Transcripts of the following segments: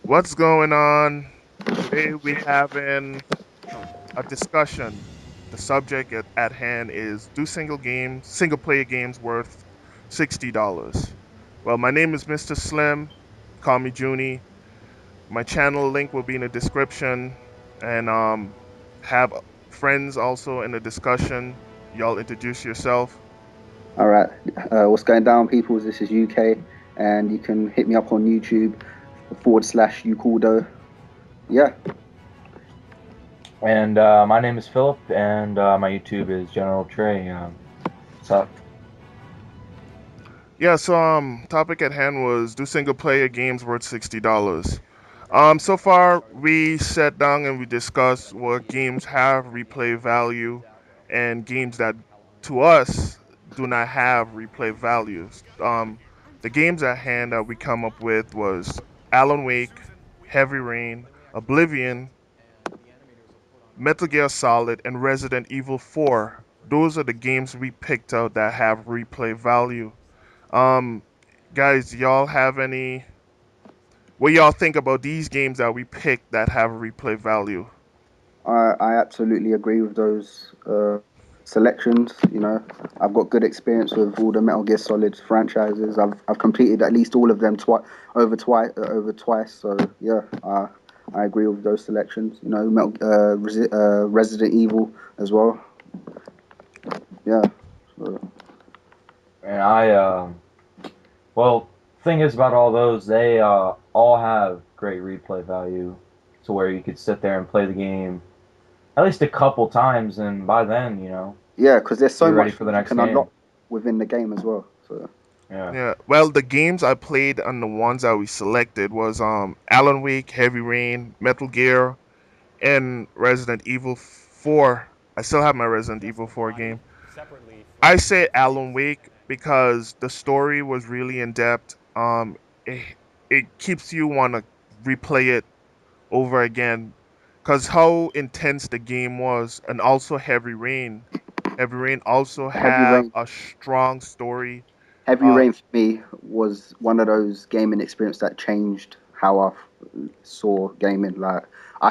What's going on? Today we having a discussion. The subject at hand is do single player games worth $60? Well, my name is Mr. Slim. Call me Junie. My channel link will be in the description, and have friends also in the discussion. Y'all introduce yourself. All right. What's going down, people? This is UK, and you can hit me up on YouTube / Ucaldo. Yeah. And my name is Philip, and my YouTube is General Trey. What's up? Yeah, so topic at hand was do single player games worth $60? So far we sat down and we discussed what games have replay value and games that to us do not have replay values. The games at hand that we come up with was Alan Wake, Heavy Rain, Oblivion, Metal Gear Solid, and Resident Evil 4. Those are the games we picked out that have replay value. Um, Guys, y'all have any? What y'all think about these games that we picked that have replay value? I absolutely agree with those selections. I've got good experience with all the Metal Gear Solid franchises. I've completed at least all of them over twice. So yeah, I agree with those selections. Resident Evil as well. Yeah. So, And well, thing is about all those, they all have great replay value, to where you could sit there and play the game at least a couple times, and by then, yeah, because there's so you're ready much for the you next can game. unlock within the game as well. So Yeah. Yeah. Well, the games I played and the ones that we selected was Alan Wake, Heavy Rain, Metal Gear, and Resident Evil 4. I still have my Resident Evil 4 game. I say Alan Wake because the story was really in depth. It keeps you want to replay it over again because how intense the game was, and also Heavy Rain. Heavy Rain also Heavy have Rain, a strong story. Heavy Uh, Rain for me was one of those gaming experience that changed how saw gaming. Like I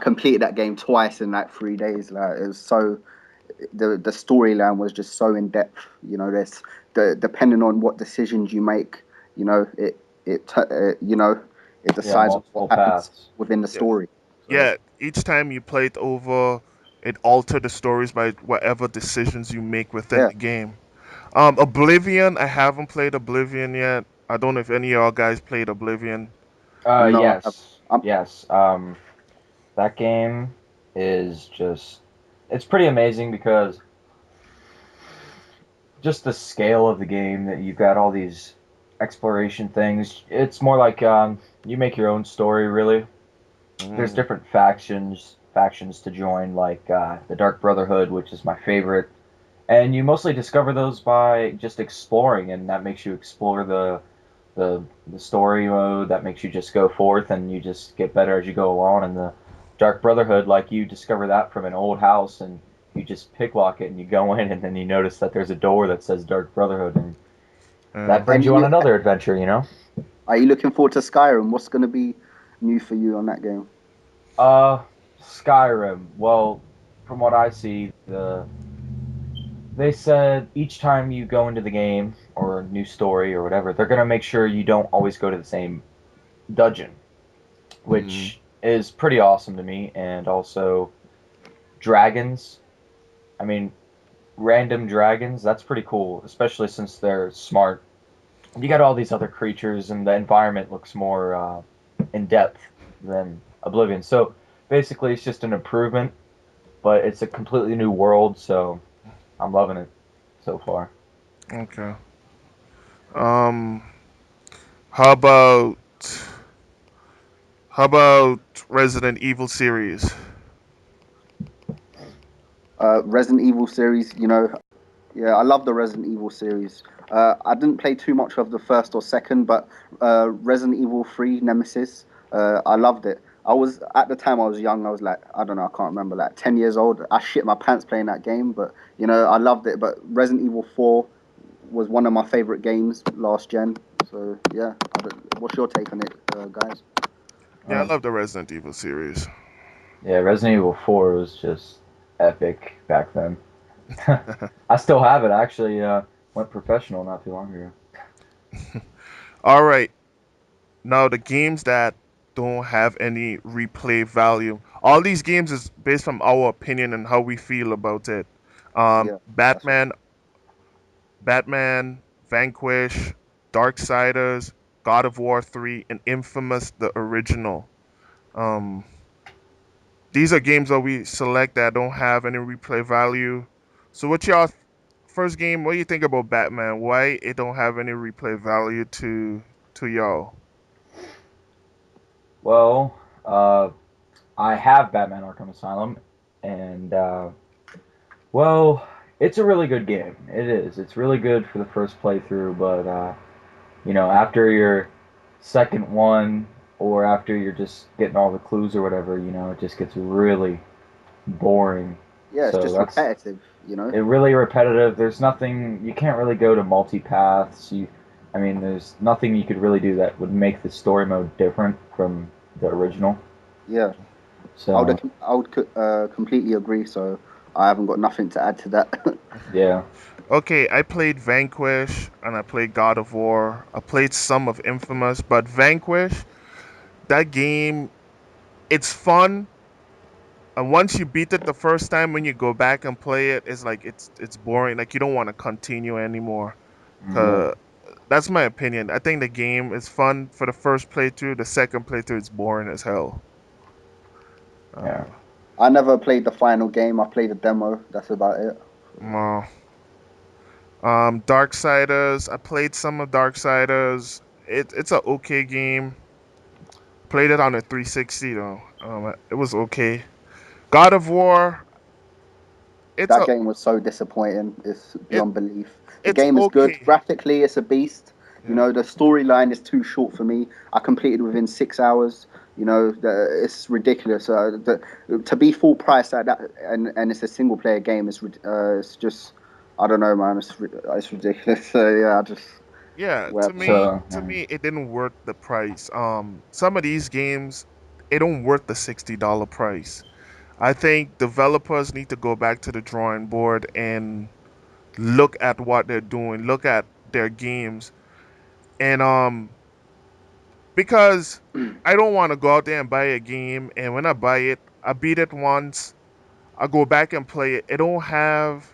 completed that game twice in like 3 days. Like it was so the storyline was just so in depth. There's depending on what decisions you make, you know, it it Yeah, decides on what multiple happens paths. within the yeah, story. So yeah. Each time you play it over, it altered the stories by whatever decisions you make within yeah, the game. Oblivion. I haven't played Oblivion yet. I don't know if any of y'all guys played Oblivion. no, Yes, yes. That game is just, it's pretty amazing, because just the scale of the game, that you've got all these exploration things. It's more like you make your own story, really. There's Mm, different factions to join, like the Dark Brotherhood, which is my favorite, and you mostly discover those by just exploring, and that makes you explore the story mode. That makes you just go forth, and you just get better as you go along. And the Dark Brotherhood, like, you discover that from an old house, and you just picklock it, and you go in, and then you notice that there's a door that says Dark Brotherhood, and that yeah. brings and you on you another adventure. are you looking forward to Skyrim? What's going to be new for you on that game? Uh, Skyrim. Well, from what I see, they said each time you go into the game, or a new story or whatever, they're gonna make sure you don't always go to the same dungeon, Mm, which is pretty awesome to me. And also dragons. I mean, random dragons. That's pretty cool, especially since they're smart. You got all these other creatures, and the environment looks more in depth than Oblivion. So basically, it's just an improvement, but it's a completely new world. So I'm loving it so far. okay. Um, how about how about Resident Evil series? Resident Evil series, yeah, I love the Resident Evil series. I didn't play too much of the first or second, but Resident Evil 3 Nemesis, I loved it. I was at the time I was young. I was like, I don't know, I can't remember, like 10 years old. I shit my pants playing that game, but I loved it. But Resident Evil 4 was one of my favorite games last gen. So yeah, what's your take on it, guys? Yeah, I Um, love the Resident Evil series. yeah, Resident Evil 4 was just epic back then. I still have it actually. Went professional not too long ago. All right, now the games that don't have any replay value. All these games is based on our opinion and how we feel about it. Yeah, that's right. Batman, Vanquish, Darksiders, God of War 3, and Infamous the original. Um, these are games that we select that don't have any replay value. So what y'all first game, what do you think about Batman? Why it don't have any replay value to y'all? Well, I have Batman Arkham Asylum, and well, it's a really good game. It is. It's really good for the first playthrough, but after your second one, or after you're just getting all the clues or whatever, it just gets really boring. Yeah, it's So just that's repetitive. it. Really repetitive. There's nothing you can't really go to multi paths. I mean, there's nothing you could really do that would make the story mode different from the original. Yeah, So completely agree. So I haven't got nothing to add to that. yeah, Okay, I played Vanquish and I played God of War. I played some of Infamous, but Vanquish, that game, it's fun. And once you beat it the first time, when you go back and play it, it's like it's boring. Like you don't want to continue anymore. yeah, Cause that's my opinion. I think the game is fun for the first playthrough. The second playthrough is boring as hell. yeah. Uh, I never played the final game. I played the demo. That's about it. uh, Darksiders. I played some of Darksiders. It's a okay game. Played it on a 360 though. It was okay. God of War. It's That a game was so disappointing. It's it beyond belief. The it's game is good. okay. Graphically, it's a beast. Yeah. The storyline is too short for me. I completed within 6 hours. It's ridiculous. To be full price at that, and it's a single player game. It's just, I don't know, man. It's ridiculous. So yeah, I just Yeah, to whatever. me, So to me, it didn't worth the price. Some of these games, it don't worth the $60 price. I think developers need to go back to the drawing board and look at what they're doing, look at their games, and because I don't want to go out there and buy a game, and when I buy it, I beat it once, I go back and play it. It don't have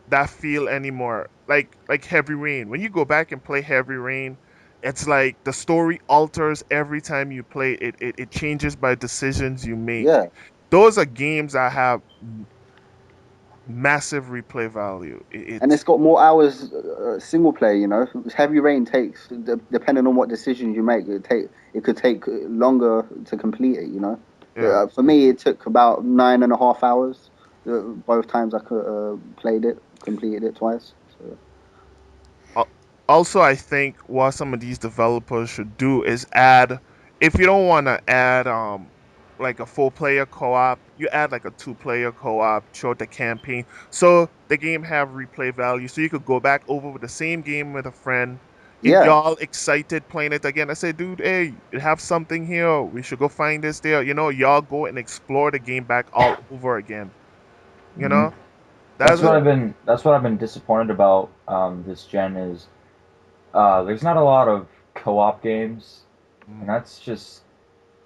that feel anymore. Like Heavy Rain. When you go back and play Heavy Rain, it's like the story alters every time you play it. It changes by decisions you make. Yeah, Those are games that have massive replay value. and it's got more hours single player. Heavy Rain takes, depending on what decisions you make, it could take longer to complete it. Yeah. For me, it took about 9.5 hours. Both times I could played it, completed it twice. So Al- Also, I think what some of these developers should do is add, if you don't want to add like a full player co-op, you add like a two-player co-op throughout the campaign, so the game have replay value. So you could go back over with the same game with a friend, get yeah, y'all excited playing it again. I say, dude, hey, you have something here. We should go find this there. Y'all go and explore the game back all over again. You mhm. know, that's a That's what I've been disappointed about this gen is there's not a lot of co-op games, and mm, that's just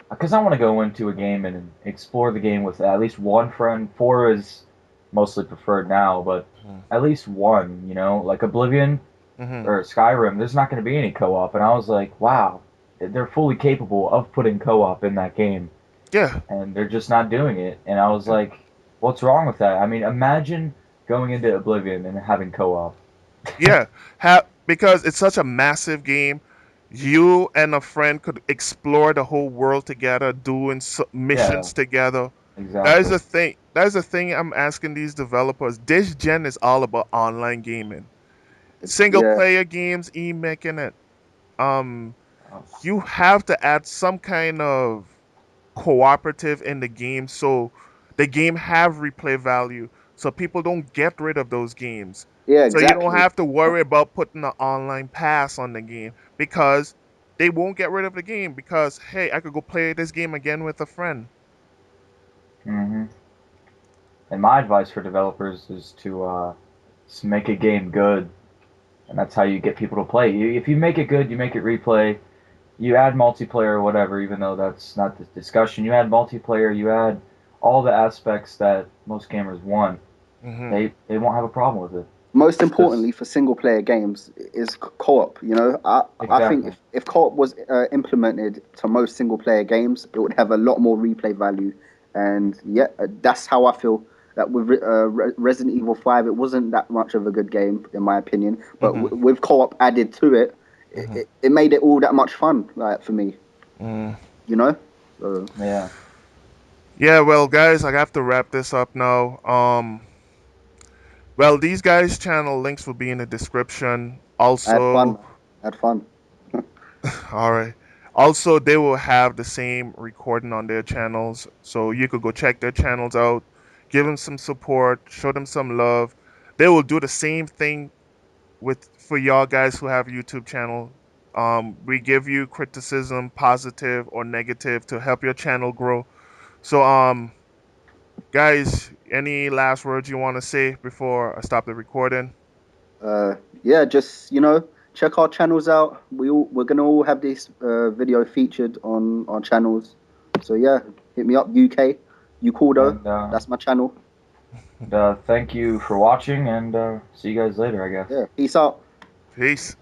because I want to go into a game and explore the game with at least one friend. Four is mostly preferred now, but mm, at least one, like Oblivion mhm. or Skyrim, there's not going to be any co-op, and I was like, wow, they're fully capable of putting co-op in that game, Yeah. and they're just not doing it. And I was Yeah. like, what's wrong with that? I mean, imagine going into Oblivion and having co-op. Yeah, because it's such a massive game. You and a friend could explore the whole world together, doing Yeah, missions together. That is exactly. the thing. That is the thing I'm asking these developers. This gen is all about online gaming, single yeah, player games, making it. Um, Oh, you have to add some kind of cooperative in the game, so the game have replay value, so people don't get rid of those games. Yeah, So you don't exactly. have to worry about putting an online pass on the game because they won't get rid of the game because hey, I could go play this game again with a friend. Hmm. And my advice for developers is to just make a game good, and that's how you get people to play. If you make it good, you make it replay. You add multiplayer or whatever, even though that's not the discussion. You add multiplayer. You add all the aspects that most gamers want. Hmm. They won't have a problem with it. Most Just importantly for single player games is co-op. You know, I think exactly. if co-op was implemented to most single player games, it would have a lot more replay value. And yeah, that's how I feel. That with Resident Evil 5, it wasn't that much of a good game in my opinion, but Hmm. with co-op added to it, Hmm. it made it all that much fun. Like for me, Mm. you know. So Yeah. Yeah, well, guys, I have to wrap this up now. Well, these guys' channel links will be in the description. I had fun, Also, man. I had fun. all right. Also, they will have the same recording on their channels, so you could go check their channels out, give them some support, show them some love. They will do the same thing with for y'all guys who have YouTube channel. We give you criticism, positive or negative, to help your channel grow. So, guys, any last words you want to say before I stop the recording? Yeah, just check our channels out. We're gonna all have this video featured on our channels. So yeah, hit me up, UK, Ucaldo. And That's my channel. thank you for watching, and see you guys later, I guess. Yeah, peace out. Peace.